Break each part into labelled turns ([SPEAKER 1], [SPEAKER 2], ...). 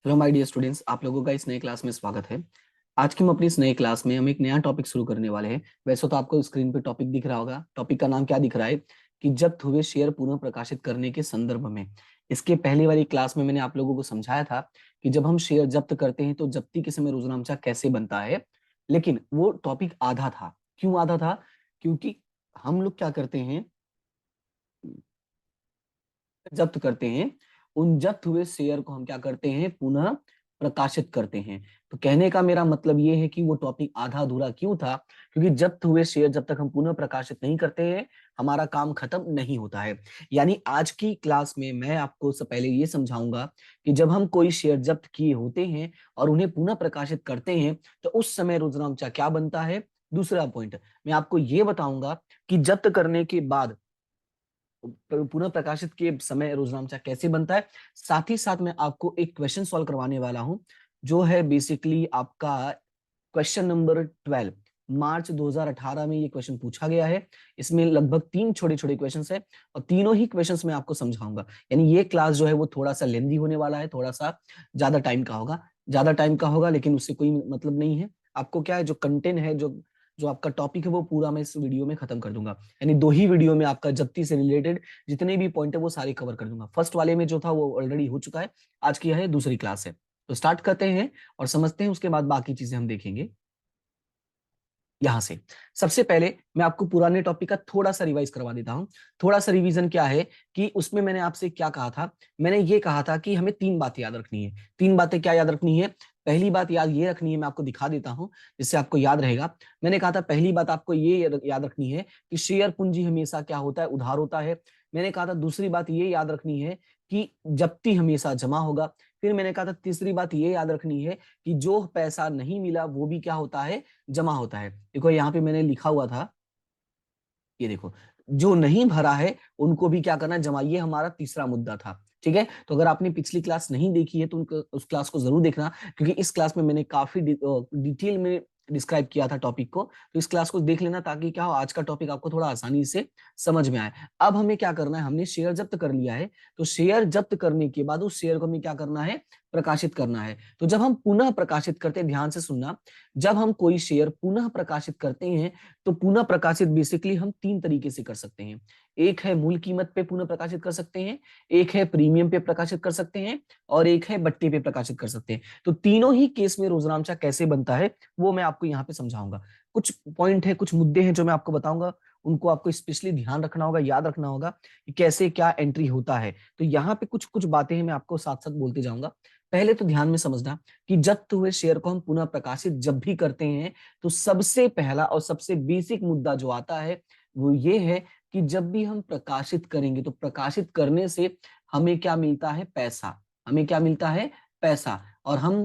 [SPEAKER 1] Hello my dear students, आप लोगों का इस नए क्लास में स्वागत है। आज की हम अपनी इस नए क्लास में हम एक नया टॉपिक शुरू करने वाले हैं। वैसे तो आपको स्क्रीन पे टॉपिक दिख रहा होगा। टॉपिक का नाम क्या दिख रहा है कि जब्त हुए शेयर पुनः प्रकाशित करने के संदर्भ में। इसके पहले वाली क्लास में मैंने आप लोगों को समझाया था कि जब हम शेयर जब्त करते हैं तो जब्ती के समय रोजनामचा कैसे बनता है, लेकिन वो टॉपिक आधा था। क्यों आधा था? क्योंकि हम लोग क्या करते हैं, जब्त करते हैं, उन जब्त हुए शेयर को हम क्या करते हैं, पुनः प्रकाशित करते हैं। तो कहने का मेरा मतलब ये है कि वो टॉपिक आधा अधूरा क्यों था, क्योंकि जब्त हुए शेयर जब तक हम पुनः प्रकाशित नहीं करते हैं हमारा काम खत्म नहीं होता है। यानी आज की क्लास में मैं आपको सबसे पहले ये समझाऊंगा कि जब हम कोई शेयर जब्त किए होते हैं और उन्हें पुनः प्रकाशित करते हैं तो उस समय रोजनामचा क्या बनता है। दूसरा पॉइंट मैं आपको ये बताऊंगा कि जब्त करने के बाद पुनः प्रकाशित के समय रोजनामचा कैसे बनता है। साथ ही साथ मैं आपको एक क्वेश्चन सॉल्व करवाने वाला हूं, जो है बेसिकली आपका क्वेश्चन नंबर 12। मार्च 2018 में ये क्वेश्चन पूछा गया है। इसमें लगभग 3 छोटे छोटे क्वेश्चंस है और तीनों ही क्वेश्चंस मैं आपको समझाऊंगा। यानी ये क्लास जो है वो थोड़ा सा लेंदी होने वाला है, थोड़ा सा ज्यादा टाइम का होगा, लेकिन उससे कोई मतलब नहीं है। आपको क्या है, जो कंटेंट है, जो जो आपका टॉपिक है वो पूरा मैं इस वीडियो में खत्म कर दूंगा। यानी 2 ही वीडियो में आपका जप्ती से रिलेटेड जितने भी पॉइंट है वो सारे कवर कर दूंगा। फर्स्ट वाले में जो था वो ऑलरेडी हो चुका है। आज की है दूसरी क्लास है। तो स्टार्ट करते हैं और समझते हैं, उसके बाद बाकी चीजें हम देखेंगे यहां से। सबसे पहले मैं आपको पुराने टॉपिक का थोड़ा सा रिवाइज करवा देता हूं। थोड़ा सा रिवीजन क्या है कि उसमें मैंने आपसे क्या कहा था। मैंने ये कहा था कि हमें 3 बातें याद रखनी है। 3 बातें क्या याद रखनी है? पहली बात याद ये रखनी है, मैं आपको दिखा देता हूं जिससे आपको याद रहेगा। मैंने कहा था पहली बात आपको ये याद रखनी है कि शेयर पूंजी हमेशा क्या होता है, उधार होता है। मैंने कहा था दूसरी बात ये याद रखनी है कि जप्ती हमेशा जमा होगा। फिर मैंने कहा था तीसरी बात ये याद रखनी है कि जो पैसा नहीं मिला वो भी क्या होता है, जमा होता है। देखो यहाँ पे मैंने लिखा हुआ था, ये देखो, जो नहीं भरा है उनको भी क्या करना है, जमा। ये हमारा तीसरा मुद्दा था। ठीक है, तो अगर आपने पिछली क्लास नहीं देखी है तो उस क्लास को जरूर देखना, क्योंकि इस क्लास में मैंने काफी डिटेल में डिस्क्राइब किया था टॉपिक को। तो इस क्लास को देख लेना ताकि क्या हो, आज का टॉपिक आपको थोड़ा आसानी से समझ में आए। अब हमें क्या करना है, हमने शेयर जब्त कर लिया है, तो शेयर जब्त करने के बाद उस शेयर को हमें क्या करना है, प्रकाशित करना है। तो जब हम पुनः प्रकाशित करते हैं, ध्यान से सुनना, जब हम कोई शेयर पुनः प्रकाशित करते हैं तो पुनः प्रकाशित बेसिकली हम 3 तरीके से कर सकते हैं। एक है मूल कीमत पे पुनः प्रकाशित कर सकते हैं, एक है प्रीमियम पे प्रकाशित कर सकते हैं, और एक है बट्टे पे प्रकाशित कर सकते हैं। तो तीनों ही केस में रोजनामचा कैसे बनता है वो मैं आपको यहाँ पे समझाऊंगा। कुछ पॉइंट है, कुछ मुद्दे हैं जो मैं आपको बताऊंगा, उनको आपको स्पेशली ध्यान रखना होगा, याद रखना होगा कि कैसे क्या एंट्री होता है। तो यहाँ पे कुछ कुछ बातें हैं, मैं आपको साथ साथ बोलते जाऊंगा। पहले तो ध्यान में समझना कि जब्त हुए शेयर को हम पुनः प्रकाशित जब भी करते हैं तो सबसे पहला और सबसे बेसिक मुद्दा जो आता है वो ये है कि जब भी हम प्रकाशित करेंगे तो प्रकाशित करने से हमें क्या मिलता है, पैसा। हमें क्या मिलता है, पैसा। और हम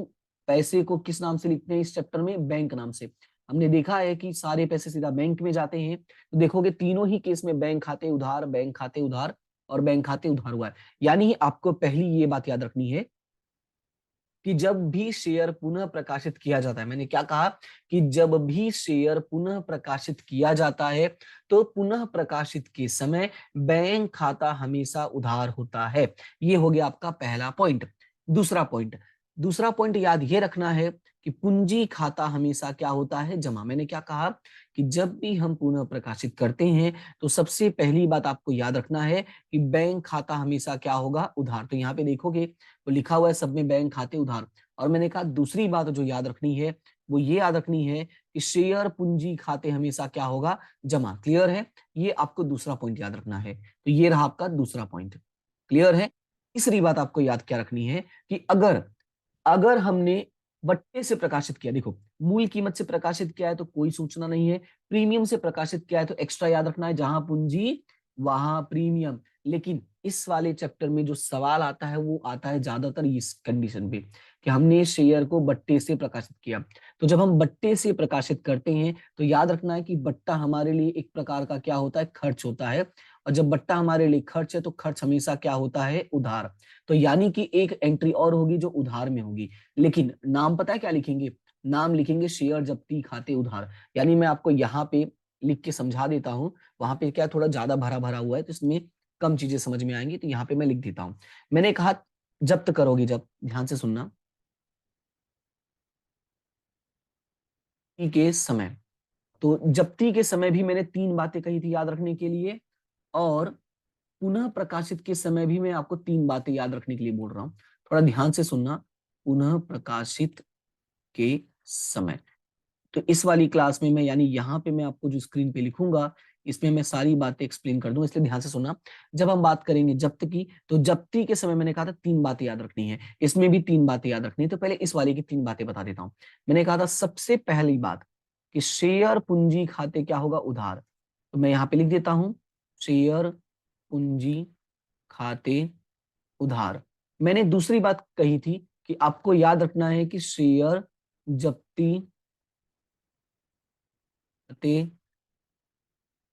[SPEAKER 1] पैसे को किस नाम से लिखते हैं इस चैप्टर में, बैंक नाम से। हमने देखा है कि सारे पैसे सीधा बैंक में जाते हैं। तो देखोगे तीनों ही केस में बैंक खाते उधार, बैंक खाते उधार और बैंक खाते उधार हुआ है। यानी आपको पहली ये बात याद रखनी है कि जब भी शेयर पुनः प्रकाशित किया जाता है, मैंने क्या कहा कि जब भी शेयर पुनः प्रकाशित किया जाता है तो पुनः प्रकाशित के समय बैंक खाता हमेशा उधार होता है। ये हो गया आपका पहला पॉइंट। दूसरा पॉइंट, दूसरा पॉइंट याद ये रखना है कि पूंजी खाता हमेशा क्या होता है, जमा। मैंने क्या कहा कि जब भी हम पुनः प्रकाशित करते हैं तो सबसे पहली बात आपको याद रखना है कि बैंक खाता हमेशा क्या होगा, उधार। तो यहाँ पे देखोगे तो लिखा हुआ है सब में बैंक खाते उधार। और मैंने कहा दूसरी बात जो याद रखनी है वो ये याद रखनी है कि शेयर पूंजी खाते हमेशा क्या होगा, जमा। क्लियर है? ये आपको दूसरा पॉइंट याद रखना है। तो ये रहा आपका दूसरा पॉइंट। क्लियर है? तीसरी बात आपको याद क्या रखनी है कि अगर अगर हमने बट्टे से प्रकाशित किया, देखो मूल कीमत से प्रकाशित किया है तो कोई सूचना नहीं है, प्रीमियम से प्रकाशित किया है तो एक्स्ट्रा याद रखना है, जहां पूंजी वहां प्रीमियम। लेकिन इस वाले चैप्टर में जो सवाल आता है वो आता है ज्यादातर इस कंडीशन पे कि हमने शेयर को बट्टे से प्रकाशित किया। तो जब हम बट्टे से प्रकाशित करते हैं तो याद रखना है कि बट्टा हमारे लिए एक प्रकार का क्या होता है, खर्च होता है। और जब बट्टा हमारे लिए खर्च है तो खर्च हमेशा क्या होता है, उधार। तो यानी कि एक एंट्री और होगी जो उधार में होगी, लेकिन नाम पता है क्या लिखेंगे, नाम लिखेंगे शेयर जब्ती खाते उधार। यानी मैं आपको यहाँ पे लिख के समझा देता हूँ, वहां पे क्या थोड़ा ज्यादा भरा भरा हुआ है तो इसमें कम चीजें समझ में आएंगी, तो यहाँ पे मैं लिख देता हूँ। मैंने कहा जब्त करोगे, जब ध्यान से सुनना, के समय, तो जप्ती के समय भी मैंने 3 बातें कही थी याद रखने के लिए, और पुनः प्रकाशित के समय भी मैं आपको 3 बातें याद रखने के लिए बोल रहा हूं। थोड़ा ध्यान से सुनना। पुनः प्रकाशित के समय, तो इस वाली क्लास में मैं, यानी यहाँ पे मैं आपको जो स्क्रीन पे लिखूंगा, इसमें मैं सारी बातें एक्सप्लेन कर दूंगा, इसलिए ध्यान से सुनना। जब हम बात करेंगे जब्त की, तो जब्ती के समय मैंने कहा था 3 बातें याद रखनी है, इसमें भी 3 बातें याद रखनी है। तो पहले इस वाले की 3 बातें बता देता हूं। मैंने कहा था सबसे पहली बात कि शेयर पूंजी खाते क्या होगा, उधार। तो मैं यहाँ पे लिख देता हूं, शेयर पूंजी खाते उधार। मैंने दूसरी बात कही थी कि आपको याद रखना है कि शेयर जब्ती खाते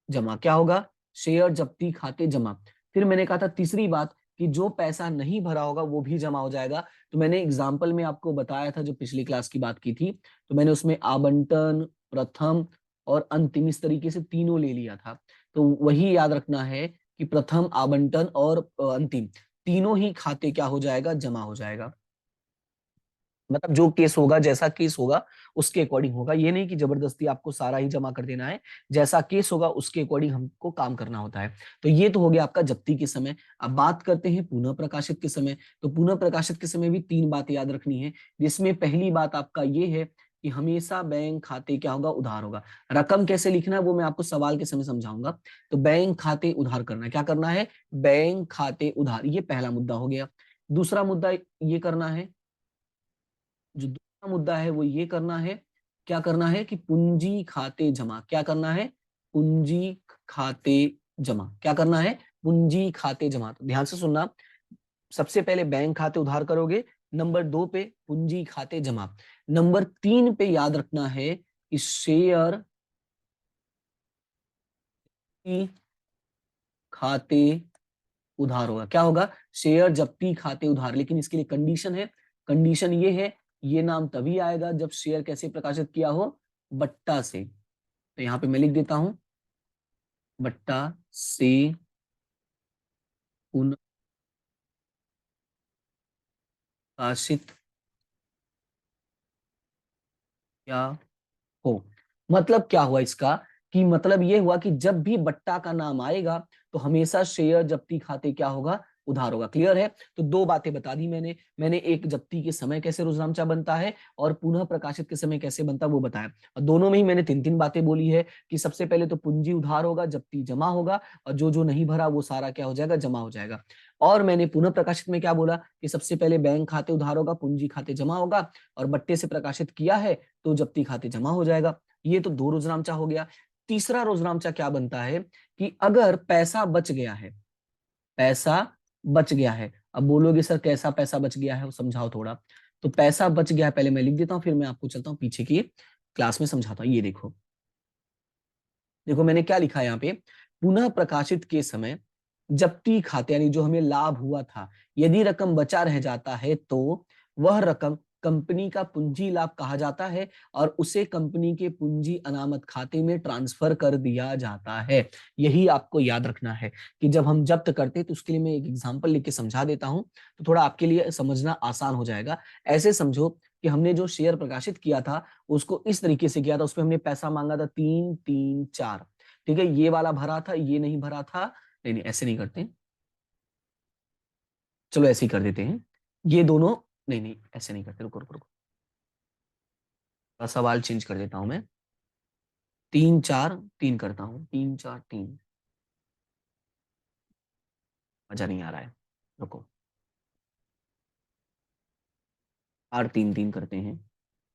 [SPEAKER 1] जमा क्या होगा, शेयर जब्ती खाते जमा। फिर मैंने कहा था तीसरी बात कि जो पैसा नहीं भरा होगा वो भी जमा हो जाएगा। तो मैंने एग्जाम्पल में आपको बताया था, जो पिछली क्लास की बात की थी, तो मैंने उसमें आवंटन, प्रथम और अंतिम, इस तरीके से तीनों ले लिया था। तो वही याद रखना है कि प्रथम, आवंटन और अंतिम, तीनों ही खाते क्या हो जाएगा, जमा हो जाएगा। मतलब जो केस होगा, जैसा केस होगा उसके अकॉर्डिंग होगा, ये नहीं कि जबरदस्ती आपको सारा ही जमा कर देना है। जैसा केस होगा उसके अकॉर्डिंग हमको काम करना होता है। तो ये तो हो गया आपका जप्ती के समय। अब बात करते हैं पुनः प्रकाशित के समय। तो पुनः प्रकाशित के समय भी 3 बातें याद रखनी है, जिसमें पहली बात आपका ये है कि हमेशा बैंक खाते क्या होगा, उधार होगा। रकम कैसे लिखना है वो मैं आपको सवाल के समय समझाऊंगा। तो बैंक खाते उधार करना है, क्या करना है, बैंक खाते उधार, ये पहला मुद्दा हो गया। दूसरा मुद्दा ये करना है, जो दूसरा मुद्दा है वो ये करना है, क्या करना है कि पूंजी खाते जमा, क्या करना है, पूंजी खाते जमा, क्या करना है, पूंजी खाते जमा। तो ध्यान से सुनना, सबसे पहले बैंक खाते उधार करोगे, नंबर 2 पे पूंजी खाते जमा, नंबर 3 पे याद रखना है कि शेयर की खाते उधार होगा। क्या होगा, शेयर जब्ती खाते उधार। लेकिन इसके लिए कंडीशन है, कंडीशन ये है, ये नाम तभी आएगा जब शेयर कैसे प्रकाशित किया हो, बट्टा से। तो यहाँ पे मैं लिख देता हूं, बट्टा से पुनर्प्रकाशित क्या हो। मतलब क्या हुआ इसका, कि मतलब ये हुआ कि जब भी बट्टा का नाम आएगा तो हमेशा शेयर जब्ती खाते क्या होगा, उधार होगा। क्लियर है। तो 2 बातें बता दी मैंने एक जब्ती के समय कैसे रोजनामचा बनता है, और पुनः प्रकाशित के समय कैसे बनता है वो बताया। और दोनों में ही मैंने 3 बातें बोली है कि सबसे पहले तो पूंजी उधार होगा, जब्ती जमा होगा, और जो जो नहीं भरा वो सारा क्या हो जाएगा, जमा हो जाएगा। और मैंने पुनः प्रकाशित में क्या बोला कि सबसे पहले बैंक खाते उधार होगा, पूंजी खाते जमा होगा, और बट्टे से प्रकाशित किया है तो जब्ती खाते जमा हो जाएगा। ये तो 2 रोजनामचा हो गया। तीसरा रोजनामचा क्या बनता है कि अगर पैसा बच गया है, पैसा बच गया है। अब बोलोगे सर कैसा पैसा बच गया है, वो समझाओ थोड़ा। तो पैसा बच गया है पहले मैं लिख देता हूं, फिर मैं आपको चलता हूं पीछे की क्लास में समझाता हूं। ये देखो, देखो मैंने क्या लिखा है यहाँ पे, पुनः प्रकाशित के समय जब्ती खाते, यानी जो हमें लाभ हुआ था, यदि रकम बचा रह जाता है तो वह रकम कंपनी का पूंजी लाभ कहा जाता है, और उसे कंपनी के पूंजी अनामत खाते में ट्रांसफर कर दिया जाता है। यही आपको याद रखना है कि जब हम जब्त करते हैं, तो उसके लिए मैं एक एग्जांपल लिख के समझा देता हूं, तो थोड़ा आपके लिए समझना आसान हो जाएगा। ऐसे समझो कि हमने जो शेयर प्रकाशित किया था उसको इस तरीके से किया था, उसमें हमने पैसा मांगा था 3 3 4, ठीक है, ये वाला भरा था, ये नहीं भरा था। नहीं नहीं, ऐसे नहीं करते, चलो ऐसे ही कर देते हैं, ये दोनों, नहीं नहीं ऐसे नहीं करते, रुको रुको रुको, सवाल चेंज कर देता हूं मैं, 3 4 3 करता हूं, 3 4 3, मजा नहीं आ रहा है, रुको, 8 3 3 करते हैं,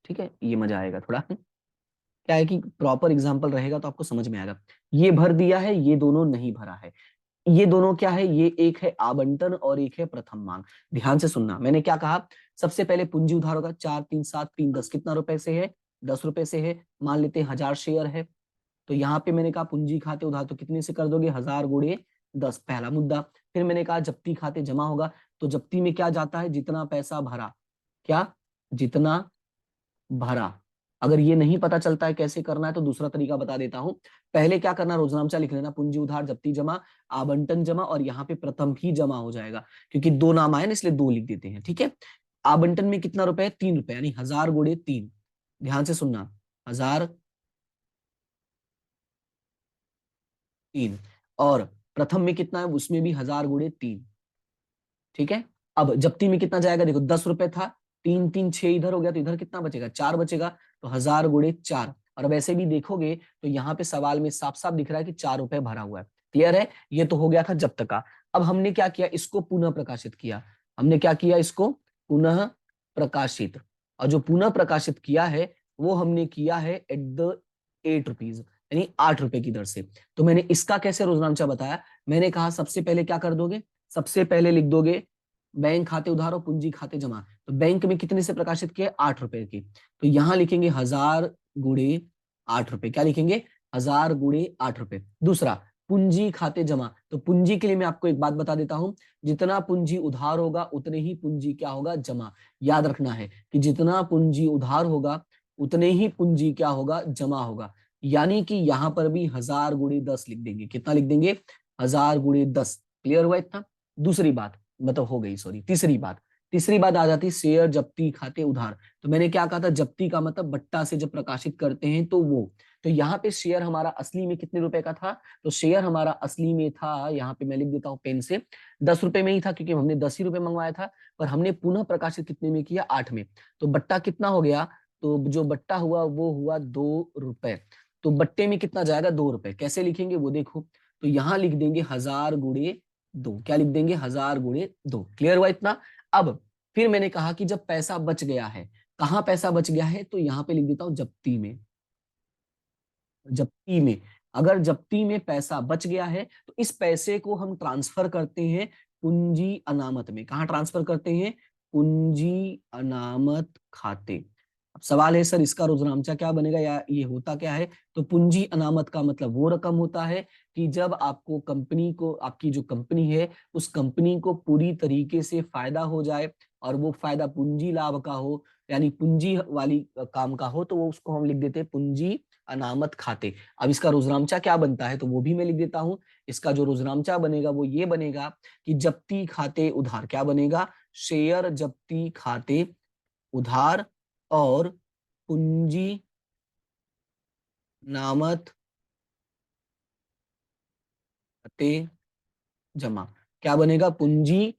[SPEAKER 1] ठीक है, ये मजा आएगा थोड़ा। क्या है कि प्रॉपर एग्जाम्पल रहेगा तो आपको समझ में आएगा। ये भर दिया है, ये दोनों नहीं भरा है। ये दोनों क्या है, ये एक है आवंटन और एक है प्रथम मांग। ध्यान से सुनना, मैंने क्या कहा, सबसे पहले पूंजी उधार होगा, 4 3 7 3 10, कितना रुपए से है, 10 रुपए से है, मान लेते हैं 1000 शेयर है। तो यहाँ पे मैंने कहा पूंजी खाते उधार, तो कितने से कर दोगे, 1000 × 10, पहला मुद्दा। फिर मैंने कहा जब्ती खाते जमा होगा, तो जब्ती में क्या जाता है, जितना पैसा भरा, क्या, जितना भरा। अगर ये नहीं पता चलता है कैसे करना है तो दूसरा तरीका बता देता हूं। पहले क्या करना, रोजनामचा लिख लेना, पूंजी उधार जब्ती जमा आवंटन जमा, और यहाँ पे प्रथम ही जमा हो जाएगा, क्योंकि 2 नाम आए ना इसलिए 2 लिख देते हैं, ठीक है। आवंटन में कितना रुपए है, 3 रुपए, यानी 1000 × 3। ध्यान से सुनना, 1003। और प्रथम में कितना है, उसमें भी 1000 × 3। ठीक है। अब जप्ती में कितना जाएगा, देखो 10 रुपए था, 3 3 6 इधर हो गया, तो इधर कितना बचेगा, 4 बचेगा। तो 1000 × 4। और अब ऐसे भी देखोगे तो यहाँ पे सवाल में साफ साफ दिख रहा है कि 4 रुपए भरा हुआ है। क्लियर है, ये तो हो गया था जब्त का। अब हमने क्या किया, इसको पुनः प्रकाशित किया। हमने क्या किया, इसको पुनः प्रकाशित। और जो पुनः प्रकाशित किया है वो हमने किया है @8 रुपीज, यानी 8 रुपए की दर से। तो मैंने इसका कैसे रोजनामचा बताया, मैंने कहा सबसे पहले क्या कर दोगे, सबसे पहले लिख दोगे बैंक खाते उधार और पूंजी खाते जमा। तो बैंक में कितने से प्रकाशित किए, 8 रुपए की। तो यहां लिखेंगे 1000 × 8 रुपए। क्या लिखेंगे, 1000 × 8 रुपए। दूसरा, पूंजी खाते जमा। तो पूंजी के लिए मैं आपको एक बात बता देता हूं, जितना पूंजी उधार होगा उतने ही पूंजी क्या होगा, जमा। याद रखना है कि जितना पूंजी उधार होगा उतने ही पूंजी क्या होगा, जमा होगा। यानी कि यहां पर भी 1000 × 10 लिख देंगे। कितना लिख देंगे, 1000 × 10। क्लियर हुआ इतना। दूसरी बात, मतलब हो गई, सॉरी, तीसरी बात आ जाती शेयर जप्ती खाते उधार। तो मैंने क्या कहा था, जप्ती का मतलब बट्टा से जब प्रकाशित करते हैं तो वो। तो यहाँ पे शेयर हमारा असली में कितने रुपए का था, तो शेयर हमारा असली में था, यहाँ पे मैं लिख देता हूँ पेन से, 10 रुपए में ही था, क्योंकि हमने 10 ही रुपए मंगवाया था। पर हमने पुनः प्रकाशित कितने में किया, 8 में। तो बट्टा कितना हो गया, तो जो बट्टा हुआ वो हुआ 2 रुपए। तो बट्टे में कितना जाएगा, 2 रुपए। कैसे लिखेंगे वो देखो, तो यहाँ लिख देंगे 1000 × 2। क्या लिख देंगे, 1000 × 2। क्लियर हुआ इतना। अब फिर मैंने कहा कि जब पैसा बच गया है, कहाँ पैसा बच गया है, तो यहाँ पे लिख देता हूं जप्ती में। जप्ती में, अगर जप्ती में पैसा बच गया है तो इस पैसे को हम ट्रांसफर करते हैं पूंजी अनामत में। कहाँ ट्रांसफर करते हैं, पूंजी अनामत खाते। अब सवाल है सर इसका रोजनामचा क्या बनेगा, या ये होता क्या है। तो पूंजी अनामत का मतलब वो रकम होता है कि जब आपको कंपनी को, आपकी जो कंपनी है उस कंपनी को पूरी तरीके से फायदा हो जाए, और वो फायदा पूंजी लाभ का हो, यानी पूंजी वाली काम का हो, तो वो उसको हम लिख देते हैं पूंजी अनामत खाते। अब इसका रोजनामचा क्या बनता है, तो वो भी मैं लिख देता हूं। इसका जो रोजनामचा बनेगा वो ये बनेगा कि जप्ती खाते उधार। क्या बनेगा, शेयर जप्ती खाते उधार और पूंजी नामत खाते जमा। क्या बनेगा, पूंजी,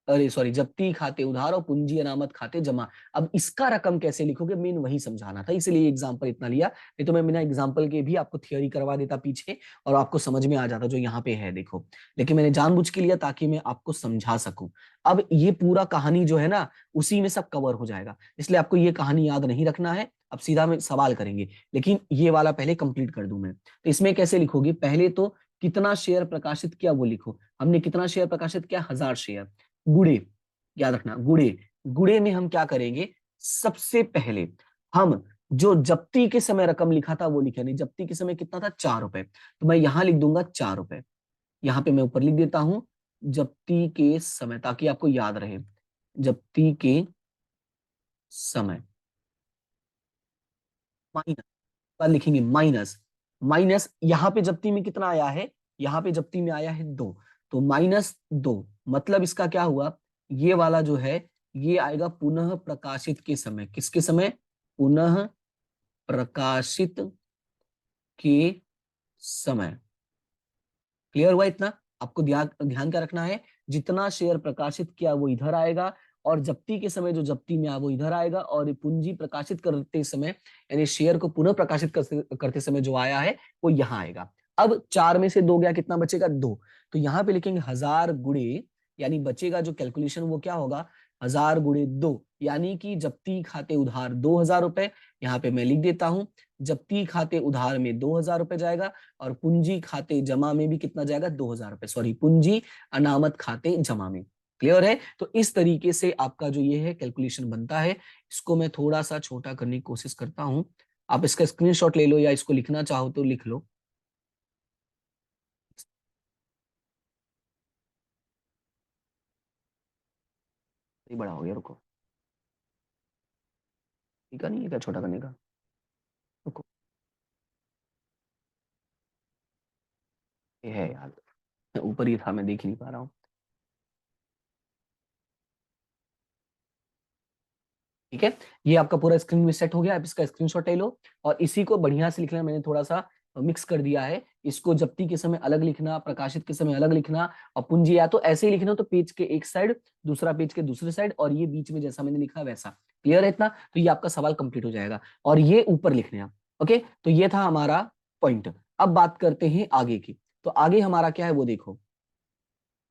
[SPEAKER 1] अरे सॉरी, जप्ती खाते उधार और पूंजी अनामत खाते जमा। अब इसका रकम कैसे लिखोगे, मेन वही समझाना था, इसलिए एग्जांपल इतना लिया। नहीं तो मैं बिना एग्जांपल के भी आपको थियोरी करवा देता पीछे, और आपको समझ में आ जाता जो यहाँ पे है, देखो। लेकिन मैंने जानबूझ के लिया ताकि मैं आपको समझा सकूं। अब ये पूरा कहानी जो है ना, उसी में सब कवर हो जाएगा, इसलिए आपको ये कहानी याद नहीं रखना है। अब सीधा में सवाल करेंगे, लेकिन ये वाला पहले कंप्लीट कर दूं मैं। तो इसमें कैसे लिखोगे, पहले तो कितना शेयर प्रकाशित किया वो लिखो। हमने कितना शेयर प्रकाशित किया, 1000 शेयर। गुड़े, याद रखना, गुड़े। गुड़े में हम क्या करेंगे, सबसे पहले हम जो जप्ती के समय रकम लिखा था वो लिखे, नहीं जप्ती के समय कितना था, 4 रुपए। तो मैं यहां लिख दूंगा 4 रुपए। यहां पे मैं ऊपर लिख देता हूं जप्ती के समय, ताकि आपको याद रहे, जप्ती के समय। माइनस, बाद लिखेंगे माइनस। माइनस यहाँ पे जप्ती में कितना आया है, यहाँ पे जप्ती में आया है 2। तो -2, मतलब इसका क्या हुआ, ये वाला जो है ये आएगा पुनः प्रकाशित के समय। किसके समय, पुनः प्रकाशित के समय। क्लियर हुआ इतना। आपको ध्यान ध्यान क्या रखना है, जितना शेयर प्रकाशित किया वो इधर आएगा, और जप्ती के समय जो जप्ती में आया वो इधर आएगा, और पूंजी प्रकाशित करते समय, यानी शेयर को पुनः प्रकाशित करते समय जो आया है वो यहाँ आएगा। अब 4 में से 2 गया, कितना बचेगा, 2। तो यहाँ पे लिखेंगे 1000 × यानी बचेगा जो कैलकुलेशन वो क्या होगा, 1000 × 2, यानी कि जप्ती खाते उधार 2000 रुपए। यहाँ पे मैं लिख देता हूं, जप्ती खाते उधार में 2000 रुपए जाएगा, और पूंजी खाते जमा में भी कितना जाएगा, 2000 रुपए, सॉरी, पूंजी अनामत खाते जमा में। क्लियर है। तो इस तरीके से आपका जो ये है कैलकुलेशन बनता है। इसको मैं थोड़ा सा छोटा करने की कोशिश करता हूं, आप इसका स्क्रीनशॉट ले लो, या इसको लिखना चाहो तो लिख लो। ये बड़ा हो गया, रुको। ठीक है, नहीं है क्या छोटा करने का, रुको। ये है यार, ऊपर ही था, मैं देख ही नहीं पा रहा हूँ। ठीक है, ये आपका पूरा स्क्रीन में सेट हो गया। आप इसका स्क्रीनशॉट ले लो और इसी को बढ़िया से लिखना। मैंने थोड़ा सा मिक्स कर दिया है, इसको जप्ती के समय अलग लिखना, प्रकाशित के समय अलग लिखना, और पूंजी या तो ऐसे ही लिखना, तो पेज के एक साइड, दूसरा पेज के दूसरे साइड, और ये बीच में जैसा मैंने लिखा वैसा। क्लियर है इतना? तो ये आपका सवाल कंप्लीट हो जाएगा, और ये ऊपर लिखने आप। ओके, तो ये था हमारा पॉइंट। अब बात करते हैं आगे की। तो आगे हमारा क्या है वो देखो,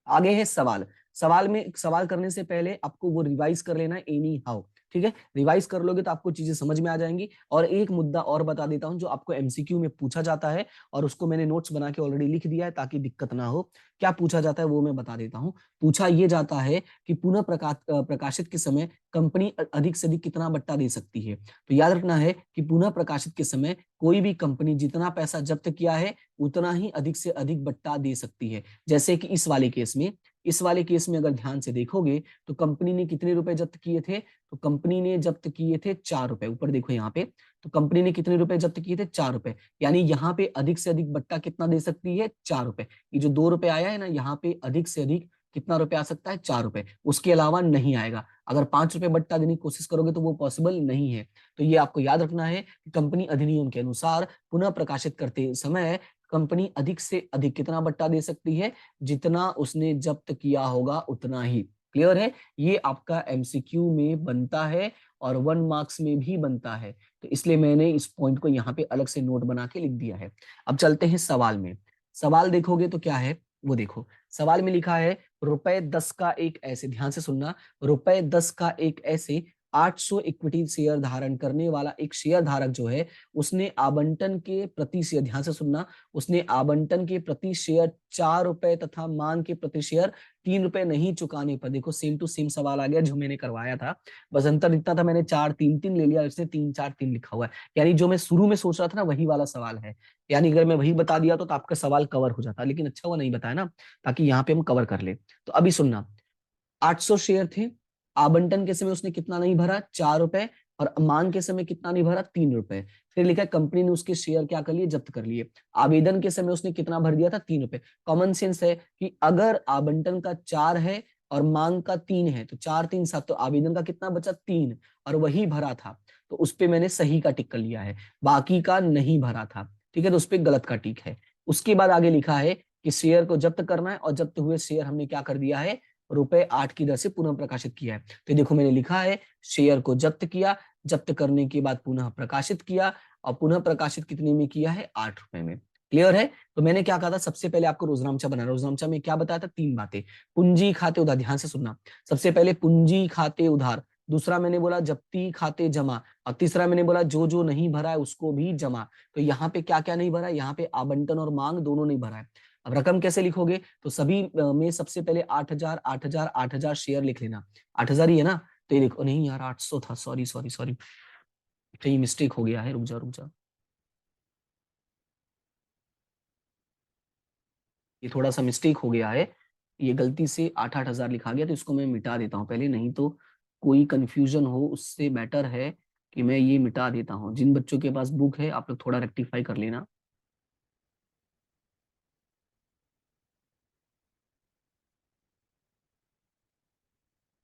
[SPEAKER 1] आगे है सवाल। सवाल में सवाल करने से पहले आपको वो रिवाइज कर लेना एनी हाउ। ठीक है, रिवाइज कर लोगे तो आपको चीजें समझ में आ जाएंगी। और एक मुद्दा और बता देता हूं जो आपको एमसीक्यू में पूछा जाता है, और उसको मैंने नोट्स बना के ऑलरेडी लिख दिया है ताकि दिक्कत ना हो। क्या पूछा जाता है वो मैं बता देता हूं। पूछा ये जाता है कि पुनः प्रकाशित के समय कंपनी अधिक से अधिक कितना बट्टा दे सकती है। तो याद रखना है कि पुनः प्रकाशित के समय कोई भी कंपनी जितना पैसा जब्त किया है उतना ही अधिक से अधिक बट्टा दे सकती है। जैसे कि इस वाले केस में अगर ध्यान से देखोगे तो कंपनी ने कितने रुपए जब्त किए थे, तो कंपनी ने जब्त किए थे 4 रुपए। ऊपर देखो यहाँ पे, तो कंपनी ने कितने रुपए जब्त किए थे, 4 रुपए। यानी यहाँ पे अधिक से अधिक बट्टा कितना दे सकती है, 4 रुपए। ये जो 2 रुपए आया है ना, यहाँ पे अधिक से अधिक कितना रुपए आ सकता है, 4 रुपए, उसके अलावा नहीं आएगा। अगर 5 रुपए बट्टा देने की कोशिश करोगे तो वो पॉसिबल नहीं है। तो ये आपको याद रखना है कि कंपनी अधिनियम के अनुसार पुनः प्रकाशित करते समय कंपनी अधिक से अधिक कितना बट्टा दे सकती है, जितना उसने जब्त किया होगा उतना ही। क्लियर है? ये आपका एमसीक्यू में बनता है और 1 मार्क्स में भी बनता है, तो इसलिए मैंने इस पॉइंट को यहाँ पे अलग से नोट बना के लिख दिया है। अब चलते हैं सवाल में। सवाल देखोगे तो क्या है वो देखो। सवाल में लिखा है ₹10 का एक ऐसे, ध्यान से सुनना, ₹10 का एक ऐसे 800 इक्विटी शेयर धारण करने वाला एक शेयर धारक जो है, उसने आवंटन के प्रति शेयर, ध्यान से सुनना, उसने आवंटन के प्रति शेयर 4 रुपए तथा मांग के प्रति शेयर 3 रुपए नहीं चुकाने पर, देखो सेम टू सेम सवाल आ गया जो मैंने करवाया था, बस अंतर इतना था मैंने 4-3-3 ले लिया, इसने 3-4-3 लिखा हुआ है। यानी जो मैं शुरू में सोच रहा था ना वही वाला सवाल है। यानी अगर मैं वही बता दिया तो आपका सवाल कवर हो जाता, लेकिन अच्छा हुआ नहीं बताया ना, ताकि यहाँ पे हम कवर कर ले। तो अभी सुनना, 800 शेयर थे, आवंटन के समय उसने कितना नहीं भरा, 4 रुपए, और मांग के समय कितना नहीं भरा, 3 रुपए। फिर लिखा है कंपनी ने उसके शेयर क्या कर लिए, जब्त कर लिए। आवेदन के समय उसने कितना भर दिया था, 3 रुपए। कॉमन सेंस है कि अगर आवंटन का 4 है और मांग का 3 है, तो 4-3-7, तो आवेदन का कितना बचा, 3, और वही भरा था, तो उस पे मैंने सही का टिक कर लिया है, बाकी का नहीं भरा था। ठीक है, तो उस पर गलत का टिक है। उसके बाद आगे लिखा है कि शेयर को जब्त करना है, और जब्त हुए शेयर हमने क्या कर दिया है, ₹8 की दर से पुनः प्रकाशित किया है। तो देखो मैंने लिखा है शेयर को जब्त किया, जब्त करने के बाद पुनः प्रकाशित किया, और पुनः प्रकाशित कितने में किया है, 8 रुपए में। क्लियर है? तो मैंने क्या कहा था, सबसे पहले आपको रोजनामचा बनाना। रोजनामचा में क्या बताया था, 3 बातें। पूंजी खाते उधार, ध्यान से सुनना, सबसे पहले पूंजी खाते उधार, दूसरा मैंने बोला जप्ती खाते जमा, और तीसरा मैंने बोला जो जो नहीं भरा है उसको भी जमा। तो यहाँ पे क्या क्या नहीं भरा है, यहाँ पे आवंटन और मांग दोनों नहीं भरा है। अब रकम कैसे लिखोगे, तो सभी में सबसे पहले 8,000 8,000 8,000 शेयर लिख लेना। 8,000 ही है ना, तो ये देखो, नहीं यार 800 था, सॉरी सॉरी सॉरी, कहीं मिस्टेक हो गया है, रुक जा रुक जा, ये थोड़ा सा मिस्टेक हो गया है, ये गलती से 8,000 लिखा गया, तो इसको मैं मिटा देता हूँ पहले, नहीं तो कोई कंफ्यूजन हो, उससे बेटर है कि मैं ये मिटा देता हूँ। जिन बच्चों के पास बुक है आप लोग थोड़ा रेक्टिफाई कर लेना।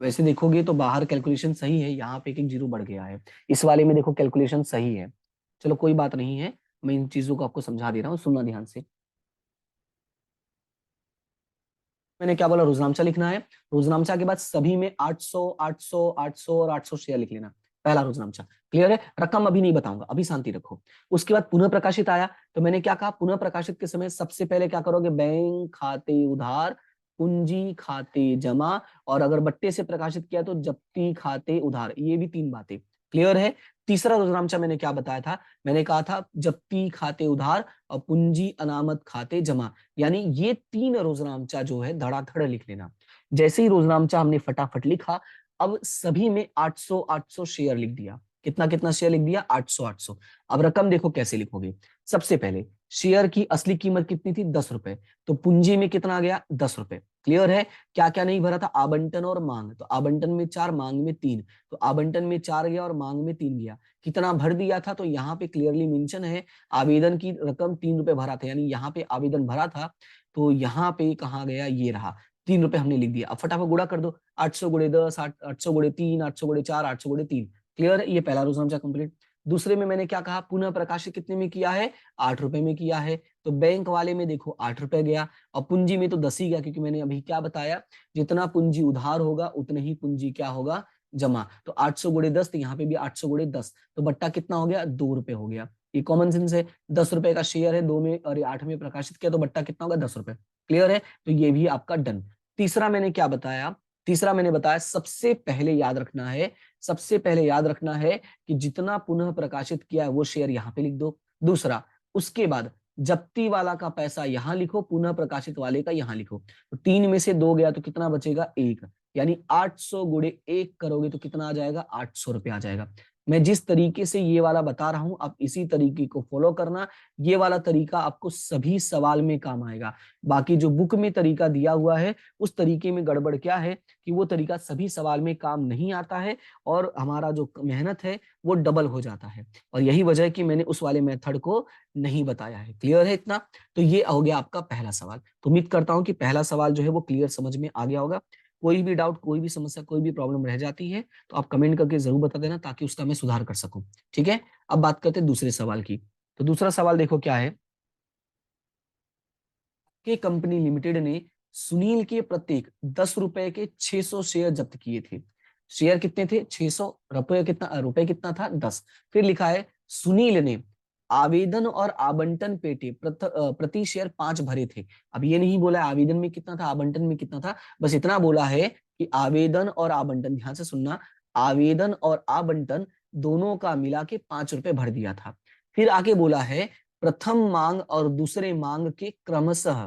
[SPEAKER 1] वैसे देखोगे तो बाहर कैलकुलेशन सही है, यहाँ पे एक एक जीरो बढ़ गया है, इस वाले में देखो कैलकुलेशन सही है। चलो कोई बात नहीं है, मैं इन चीजों को आपको समझा दे रहा हूँ, सुनना ध्यान से। मैंने क्या बोला, रोजनामचा लिखना है। रोजनामचा के बाद सभी में 800 800 800 और 800 शेयर लिख लेना, पहला रोजनामचा। क्लियर है? रकम अभी नहीं बताऊंगा, अभी शांति रखो। उसके बाद पुनः प्रकाशित आया, तो मैंने क्या कहा, पुनः प्रकाशित के समय सबसे पहले क्या करोगे, बैंक खाते उधार, पूंजी खाते जमा, और अगर बट्टे से प्रकाशित किया तो जप्ती खाते उधार। ये भी 3 बातें। क्लियर है? तीसरा रोजनामचा मैंने क्या बताया था, मैंने कहा था जप्ती खाते उधार और पूंजी अनामत खाते जमा। यानी ये 3 रोजनामचा जो है धड़ाधड़ लिख लेना। जैसे ही रोजनामचा हमने फटाफट लिखा, अब सभी में 800 800 शेयर लिख दिया। कितना कितना शेयर लिख दिया, 800 800। अब रकम देखो कैसे लिखोगे, सबसे पहले शेयर की असली कीमत कितनी थी, 10 रुपए, तो पूंजी में कितना आ गया, 10 रुपए। क्लियर है? क्या क्या नहीं भरा था, आवंटन और मांग, तो आवंटन में 4, मांग में 3, तो आवंटन में 4 गया और मांग में 3 गया। कितना भर दिया था, तो यहाँ पे क्लियरली मेंशन है, आवेदन की रकम 3 रुपए भरा था, यानी यहाँ पे आवेदन भरा था, तो यहाँ पे कहाँ गया, ये रहा, 3 रुपए हमने लिख दिया। अब फटाफट गुणा कर दो, 800 गुणे 10, 800 गुणे 3, 800 गुणे 4, 800 गुणे 3, क्लियर है, ये पहला रोज नामचा कंप्लीट। दूसरे में मैंने क्या कहा, पुनः प्रकाशित कितने में किया है, 8 रुपए में किया है, तो बैंक वाले में देखो 8 रुपए गया, और पूंजी में तो 10 ही गया, क्योंकि मैंने अभी क्या बताया, जितना पूंजी उधार होगा उतने ही पूंजी क्या होगा, जमा। तो 800 गुणे 10, तो यहाँ पे भी 800 गुणे 10, तो बट्टा कितना हो गया, 2 रुपए हो गया। ये कॉमन सेंस है, 10 रुपए का शेयर है, 2 में और 8 में प्रकाशित किया, तो बट्टा कितना होगा, 10 रुपए। क्लियर है, तो ये भी आपका डन। तीसरा मैंने क्या बताया, तीसरा मैंने बताया सबसे पहले याद रखना है, सबसे पहले याद रखना है कि जितना पुनः प्रकाशित किया है वो शेयर यहाँ पे लिख दो। दूसरा, उसके बाद जप्ती वाला का पैसा यहाँ लिखो, पुनः प्रकाशित वाले का यहाँ लिखो। तो 3 में से 2 गया तो कितना बचेगा, 1, यानी 800 गुणे 1 करोगे तो कितना आ जाएगा, 800 रुपये आ जाएगा। मैं जिस तरीके से ये वाला बता रहा हूं आप इसी तरीके को फॉलो करना, ये वाला तरीका आपको सभी सवाल में काम आएगा। बाकी जो बुक में तरीका दिया हुआ है उस तरीके में गड़बड़ क्या है कि वो तरीका सभी सवाल में काम नहीं आता है, और हमारा जो मेहनत है वो डबल हो जाता है, और यही वजह है कि मैंने उस वाले मेथड को नहीं बताया है। क्लियर है इतना, तो ये हो गया आपका पहला सवाल। तो उम्मीद करता हूं कि पहला सवाल जो है वो क्लियर समझ में आ गया होगा। कोई भी डाउट, कोई भी समस्या, कोई भी प्रॉब्लम रह जाती है तो आप कमेंट करके जरूर बता देना, ताकि उसका मैं सुधार कर सकूं। ठीक है, अब बात करते हैं दूसरे सवाल की। तो दूसरा सवाल देखो क्या है, कि कंपनी लिमिटेड ने सुनील के प्रत्येक 10 रुपए के 600 शेयर जब्त किए थे। शेयर कितने थे, 600, रुपए कितना, रुपए कितना था, 10। फिर लिखा है सुनील ने आवेदन और आवंटन पेटे प्रति शेयर 5 भरे थे। अब ये नहीं बोला आवेदन में कितना था, आवंटन में कितना था, बस इतना बोला है कि आवेदन और आवंटन, ध्यान से सुनना, आवेदन और आवंटन दोनों का मिला के 5 रुपए भर दिया था। फिर आगे बोला है प्रथम मांग और दूसरे मांग के क्रमशः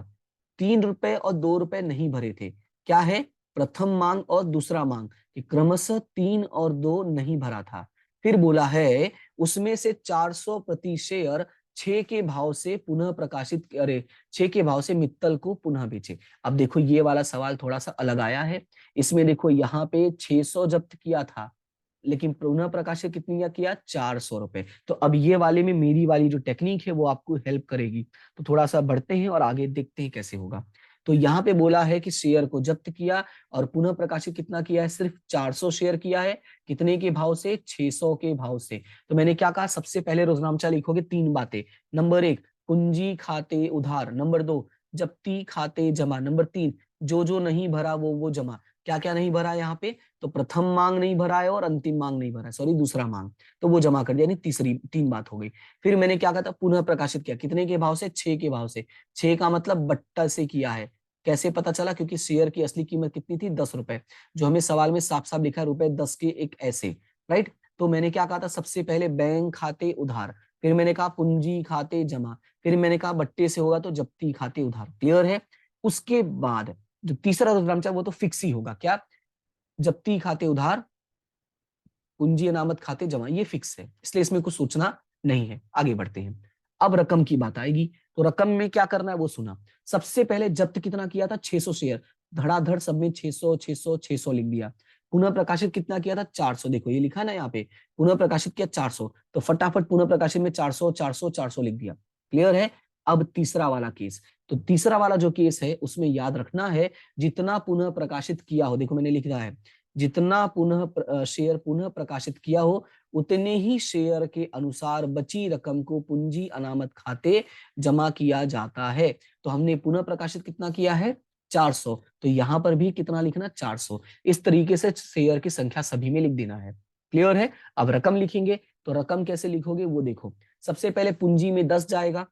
[SPEAKER 1] 3 रुपए और 2 रुपए नहीं भरे थे। क्या है, प्रथम मांग और दूसरा मांग कि क्रमशः 3 और 2 नहीं भरा था। फिर बोला है उसमें से 400 प्रति शेयर 6 के भाव से पुनः प्रकाशित, अरे 6 के भाव से मित्तल को पुनः बेचे। अब देखो ये वाला सवाल थोड़ा सा अलग आया है। इसमें देखो यहाँ पे 600 जब्त किया था, लेकिन पुनः प्रकाशित कितनी किया, 400 रुपए। तो अब ये वाले में मेरी वाली जो टेक्निक है वो आपको हेल्प करेगी। तो थोड़ा सा बढ़ते हैं और आगे देखते हैं कैसे होगा। तो यहाँ पे बोला है कि शेयर को जब्त किया और पुनः प्रकाशित कितना किया है, सिर्फ 400 शेयर किया है। कितने के भाव से, 600 के भाव से। तो मैंने क्या कहा, सबसे पहले रोजनामचा लिखोगे 3 बातें। नंबर 1, पूंजी खाते उधार। नंबर 2, जब्ती खाते जमा। नंबर 3, जो नहीं भरा वो जमा। क्या क्या नहीं भरा यहाँ पे, तो प्रथम मांग नहीं भरा है और अंतिम मांग नहीं भरा है, सॉरी दूसरा मांग, तो वो जमा कर दिया, यानी तीसरी 3 बात हो गई। फिर मैंने क्या कहा था, पुनः प्रकाशित किया, कितने के भाव से, 6 के भाव से। 6 का मतलब बट्टा से किया है। कैसे पता चला, क्योंकि शेयर की असली कीमत कितनी थी, 10 रुपए, जो हमें सवाल में साफ साफ लिखा है, रुपए 10 के एक ऐसे, राइट। तो मैंने क्या कहा था, सबसे पहले बैंक खाते उधार, फिर मैंने कहा पूंजी खाते जमा, फिर मैंने कहा बट्टे से होगा तो जब्ती खाते उधार। क्लियर है। उसके बाद जो तीसरा रुद्रांश वो तो फिक्स ही होगा, क्या, जब्ती खाते उधार, पूंजी अनामत खाते जमा, ये फिक्स है, इसलिए इसमें कुछ सोचना नहीं है। आगे बढ़ते हैं, अब रकम की बात आएगी। तो रकम में क्या करना है वो सुना। सबसे पहले जब्त कितना किया था, 600 शेयर, धड़ाधड़ सब में 600 600 600 लिख दिया। पुनः प्रकाशित कितना किया था, 400, देखो ये लिखा ना यहाँ पे, पुनः प्रकाशित किया 400, तो फटाफट पुनः प्रकाशित में 400 400 400 लिख दिया। क्लियर है। अब तीसरा वाला केस, तो तीसरा वाला जो केस है उसमें याद रखना है, जितना पुनः प्रकाशित किया हो, देखो मैंने लिख रहा है, जितना पुनः शेयर पुनः प्रकाशित किया हो उतने ही शेयर के अनुसार बची रकम को पूंजी अनामत खाते जमा किया जाता है। तो हमने पुनः प्रकाशित कितना किया है, 400, तो यहां पर भी कितना लिखना, 400। इस तरीके से शेयर की संख्या सभी में लिख देना है। क्लियर है। अब रकम लिखेंगे, तो रकम कैसे लिखोगे वो देखो। सबसे पहले पूंजी में 10 जाएगा,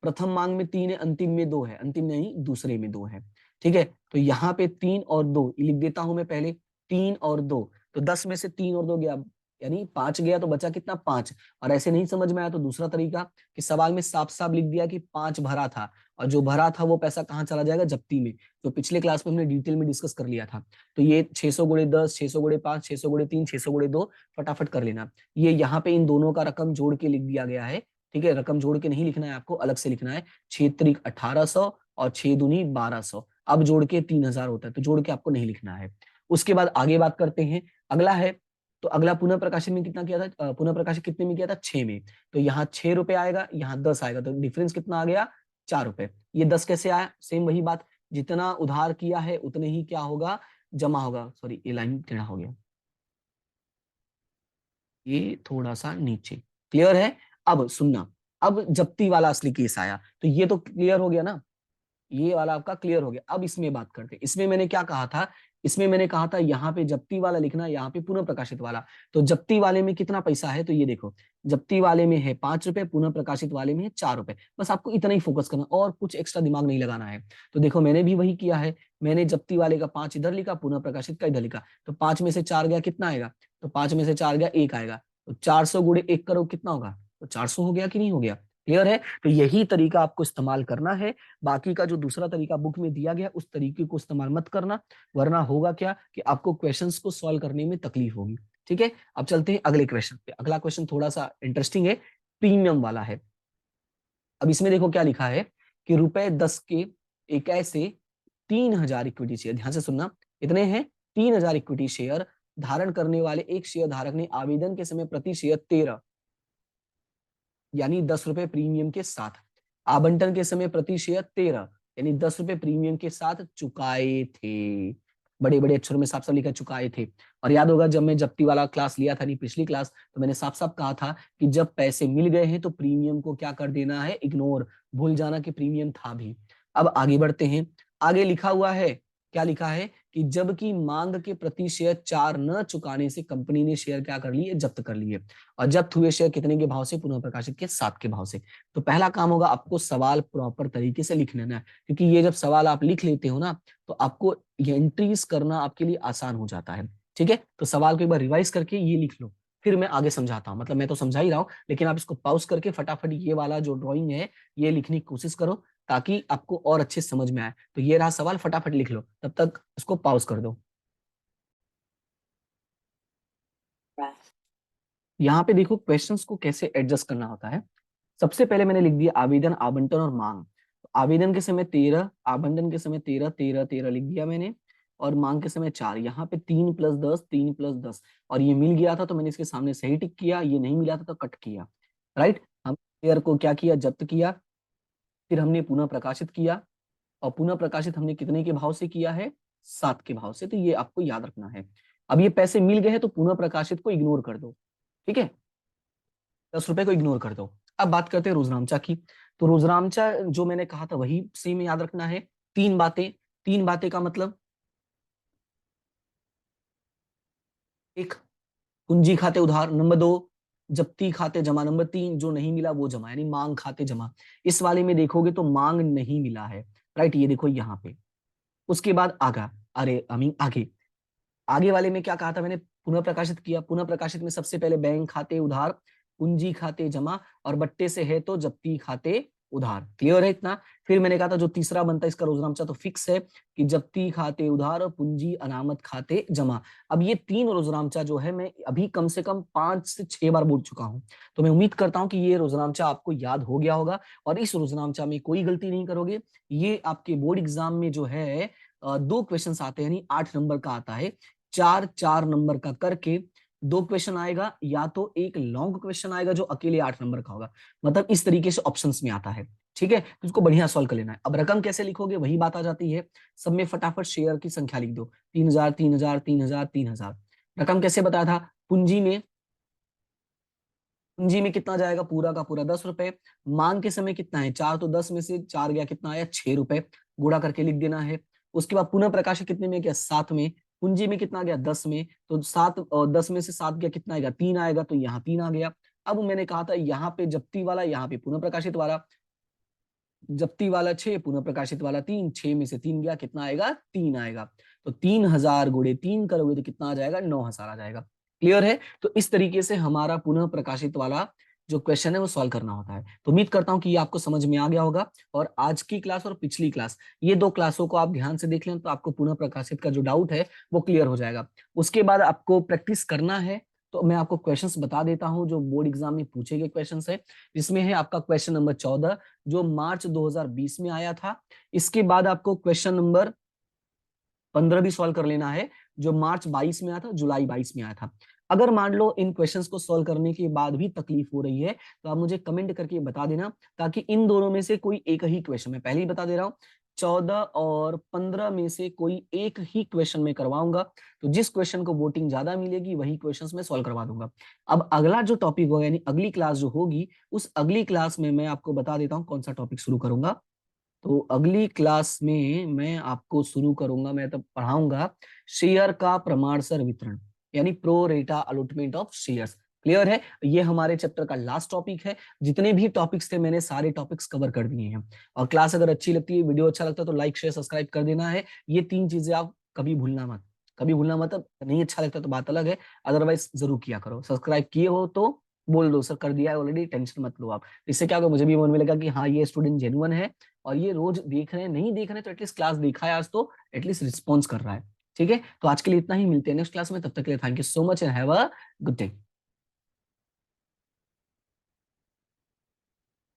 [SPEAKER 1] प्रथम मांग में 3 है, अंतिम में 2 है, अंतिम नहीं दूसरे में 2 है। ठीक है, तो यहाँ पे 3 और 2 लिख देता हूं मैं पहले, 3 और 2, तो 10 में से 3 और 2 गया, यानी 5 गया, तो बचा कितना, 5। और ऐसे नहीं समझ में आया तो दूसरा तरीका कि सवाल में साफ साफ लिख दिया कि 5 भरा था, और जो भरा था वो पैसा कहाँ चला जाएगा, जप्ती में, जो पिछले क्लास में हमने डिटेल में डिस्कस कर लिया था। तो ये 600 गुणे 10, 600 गुणे 5, 600 गुणे 3, 600 गुणे 2, फटाफट कर लेना। ये यहाँ पे इन दोनों का रकम जोड़ के लिख दिया गया है। ठीक है, रकम जोड़ के नहीं लिखना है आपको, अलग से लिखना है। 6 त्रिक 1800 और 6 दूनी 1200, अब जोड़ के 3000 होता है, तो जोड़ के आपको नहीं लिखना है। उसके बाद आगे बात करते हैं, अगला है, तो अगला पुनः प्रकाशन में कितना किया था, पुनः प्रकाशन कितने में किया था, 6 में, तो यहाँ 6 रुपए आएगा, यहाँ 10 आएगा, तो डिफरेंस कितना आ गया, 4 रुपए। ये 10 कैसे आया, सेम वही बात, जितना उधार किया है उतने ही क्या होगा, जमा होगा। सॉरी ये लाइन टेढ़ा हो गया, ये थोड़ा सा नीचे। क्लियर है? अब सुनना, अब जप्ती वाला असली केस आया, तो ये तो क्लियर हो गया ना, ये वाला आपका क्लियर हो गया। अब इसमें बात करते हैं। इसमें मैंने क्या कहा था, इसमें मैंने कहा था यहाँ पे जप्ती वाला लिखना, यहाँ पे पुनः प्रकाशित वाला। तो जप्ती वाले में कितना पैसा है, तो ये देखो, जप्ती वाले में है 5 रुपए, पुनः प्रकाशित वाले में है 4 रुपए। बस आपको इतना ही फोकस करना, और कुछ एक्स्ट्रा दिमाग नहीं लगाना है। तो देखो मैंने भी वही किया है, मैंने जप्ती वाले का 5 इधर लिखा, पुनः प्रकाशित का इधर लिखा। तो 5 में से 4 गया, कितना आएगा, तो 5 में से 4 गया, 1 आएगा। तो 400 गुणे 1 करो, कितना होगा, तो 400 हो गया कि नहीं हो गया? क्लियर है? तो यही तरीका आपको इस्तेमाल करना है। बाकी का जो दूसरा तरीका बुक में दिया गया उस तरीके को इस्तेमाल मत करना, वरना होगा क्या कि आपको क्वेश्चंस को सॉल्व करने में तकलीफ होगी। ठीक है, अब चलते हैं अगले क्वेश्चन पे। अगला क्वेश्चन थोड़ा सा इंटरेस्टिंग है, प्रीमियम वाला है। अब इसमें देखो क्या लिखा है कि ₹10 के एक ऐसे 3000 इक्विटी शेयर, ध्यान से सुनना, इतने हैं 3000 इक्विटी शेयर धारण करने वाले एक शेयर धारक ने आवेदन के समय प्रति शेयर 13 यानी 10 रुपए प्रीमियम के साथ, आवंटन के समय प्रति शेयर 13 यानी 10 रुपए प्रीमियम के साथ चुकाए थे। बड़े बड़े अक्षरों में साफ साफ लिखा चुकाए थे। और याद होगा जब मैं जप्ती वाला क्लास लिया था, नहीं पिछली क्लास, तो मैंने साफ साफ कहा था कि जब पैसे मिल गए हैं तो प्रीमियम को क्या कर देना है, इग्नोर, भूल जाना कि प्रीमियम था भी। अब आगे बढ़ते हैं। आगे लिखा हुआ है, क्या लिखा है कि जबकि मांग के प्रति शेयर 4 न चुकाने से कंपनी ने शेयर क्या कर लिए, जब्त कर लिए। और जब्त हुए शेयर कितने के भाव से, पुनः प्रकाशित के 7 के भाव से। तो पहला काम होगा आपको सवाल प्रॉपर तरीके से लिख लेना है, क्योंकि ये जब सवाल आप लिख लेते हो ना, तो आपको ये एंट्रीज करना आपके लिए आसान हो जाता है। ठीक है, तो सवाल को एक बार रिवाइज करके ये लिख लो, फिर मैं आगे समझाता हूँ। मतलब मैं तो समझा ही रहा हूँ, लेकिन आप इसको पॉज करके फटाफट ये वाला जो ड्राइंग है ये लिखने की कोशिश करो, ताकि आपको और अच्छे समझ में आए। तो ये रहा सवाल, फटाफट लिख लो, तब तक इसको पॉज कर दो। यहाँ पे देखो क्वेश्चंस को कैसे एडजस्ट करना होता है। सबसे पहले मैंने लिख दिया आवेदन, आवंटन और मांग। तो आवेदन के समय 13, आवंटन के समय 13, 13, 13 लिख दिया मैंने, और मांग के समय 4। यहाँ पे 3+10, 3+10, और ये मिल गया था तो मैंने इसके सामने सही टिक किया, ये नहीं मिला था तो कट किया। राइट, हम शेयर को क्या किया, जब्त किया, फिर हमने पुनः प्रकाशित किया, और पुनः प्रकाशित हमने कितने के भाव से किया है, 7 के भाव से। तो ये आपको याद रखना है। अब ये पैसे मिल गए हैं तो पुनः प्रकाशित को इग्नोर कर दो। ठीक है, 10 रुपए को इग्नोर कर दो। अब बात करते हैं रोजनामचा की। तो रोजनामचा जो मैंने कहा था वही सेम याद रखना है। 3 बातें, 3 बातें का मतलब, एक, कुंजी खाते उधार, नंबर 2 जप्ती खाते जमा, नंबर 3 जो नहीं मिला वो जमा, यानी मांग खाते जमा। इस वाले में देखोगे तो मांग नहीं मिला है। राइट, ये देखो यहाँ पे। उसके बाद आगा, अरे अमीन आगे, आगे वाले में क्या कहा था मैंने, पुनः प्रकाशित किया। पुनः प्रकाशित में सबसे पहले बैंक खाते उधार, पूंजी खाते जमा, और बट्टे से है तो जप्ती खाते उधार। क्लियर है इतना? फिर मैंने कहा था जो तीसरा बनता है इसका रोजनामचा तो फिक्स है कि जप्ती खाते उधार और पूंजी अनामत खाते जमा। अब ये 3 रोजनामचा जो है मैं अभी कम से कम 5 से 6 बार बोल चुका हूं, तो मैं उम्मीद करता हूं कि ये रोजनामचा आपको याद हो गया होगा, और इस रोजनामचा में कोई गलती नहीं करोगे। ये आपके बोर्ड एग्जाम में जो है 2 क्वेश्चन आते हैं, यानी 8 नंबर का आता है। 4-4 नंबर का करके 2 क्वेश्चन आएगा, या तो एक लॉन्ग क्वेश्चन आएगा जो अकेले 8 नंबर का होगा। मतलब इस तरीके से ऑप्शंस में आता है। ठीक है, तो इसको बढ़िया सॉल्व कर लेना है। अब रकम कैसे लिखोगे, वही बात आ जाती है। सब में फटाफट शेयर की संख्या लिख दो, 3000, 3000, 3000, 3000। रकम कैसे बताया था, पूंजी में, पूंजी में कितना जाएगा, पूरा का पूरा 10 रुपए। मांग के समय कितना है, 4, तो 10 में से 4 गया, कितना आया, 6 रुपए, गुणा करके लिख देना है। उसके बाद पुनः प्रकाशन कितने में गया, 7 में। पूंजी में कितना गया, 10 में, तो 7 और 10 में से 7 गया, कितना आएगा, 3 आएगा, तो यहाँ 3 आ गया। अब मैंने कहा था यहाँ पे जप्ती वाला, यहाँ पे पुनः प्रकाशित वाला। जप्ती वाला 6, पुनः प्रकाशित वाला 3, 6 में से 3 गया, कितना आएगा, 3 आएगा। तो 3000 गुणे 3 करोगे तो कितना आ जाएगा, 9000 आ जाएगा। क्लियर है? तो इस तरीके से हमारा पुनः प्रकाशित वाला जो क्वेश्चन है वो सॉल्व करना होता है। तो उम्मीद करता हूं कि ये आपको समझ में आ गया होगा। और आज की क्लास और पिछली क्लास, ये 2 क्लासों को आप ध्यान से देख लें तो आपको पुनः प्रकाशित का जो डाउट है वो क्लियर हो जाएगा। उसके बाद आपको प्रैक्टिस करना है, तो मैं आपको क्वेश्चंस बता देता हूं जो बोर्ड एग्जाम में पूछे गए क्वेश्चंस है। जिसमें है आपका क्वेश्चन नंबर 14 जो मार्च 2020 में आया था। इसके बाद आपको क्वेश्चन नंबर 15 भी सॉल्व कर लेना है, जो मार्च 22 में आया था, जुलाई 22 में आया था। अगर मान लो इन क्वेश्चंस को सॉल्व करने के बाद भी तकलीफ हो रही है, तो आप मुझे कमेंट करके बता देना, ताकि इन दोनों में से कोई एक ही क्वेश्चन, मैं पहले ही बता दे रहा हूं, 14 और 15 में से कोई एक ही क्वेश्चन में करवाऊंगा। तो जिस क्वेश्चन को वोटिंग ज्यादा मिलेगी वही क्वेश्चंस मैं सॉल्व करवा दूंगा। अब अगला जो टॉपिक होगा यानी अगली क्लास जो होगी, उस अगली क्लास में मैं आपको बता देता हूं कौन सा टॉपिक शुरू करूंगा। तो अगली क्लास में मैं आपको शुरू करूंगा, मैं तब पढ़ाऊंगा शेयर का प्रमाणसर वितरण, यानी प्रो रेटा अलॉटमेंट ऑफ शेयर्स। क्लियर है? ये हमारे चैप्टर का लास्ट टॉपिक है। जितने भी टॉपिक्स थे मैंने सारे टॉपिक्स कवर कर दिए हैं। और क्लास अगर अच्छी लगती है, वीडियो अच्छा लगता है, तो लाइक शेयर सब्सक्राइब कर देना है। ये 3 चीजें आप कभी भूलना मत, कभी भूलना मत। नहीं अच्छा लगता तो बात अलग है, अदरवाइज जरूर किया करो। सब्सक्राइब किए हो तो बोल दो सर कर दिया है ऑलरेडी, टेंशन मत लो आप। इससे क्या होगा, मुझे भी मन में लगा कि हाँ ये स्टूडेंट जेन्युइन है और ये रोज देख रहे हैं, नहीं देख रहे हैं तो एटलीस्ट क्लास देखा है आज, तो एटलीस्ट रिस्पॉन्स कर रहा है। ठीक है, तो आज के लिए इतना ही, मिलते हैं नेक्स्ट क्लास में। तब तक के लिए thank you so much and have a good day.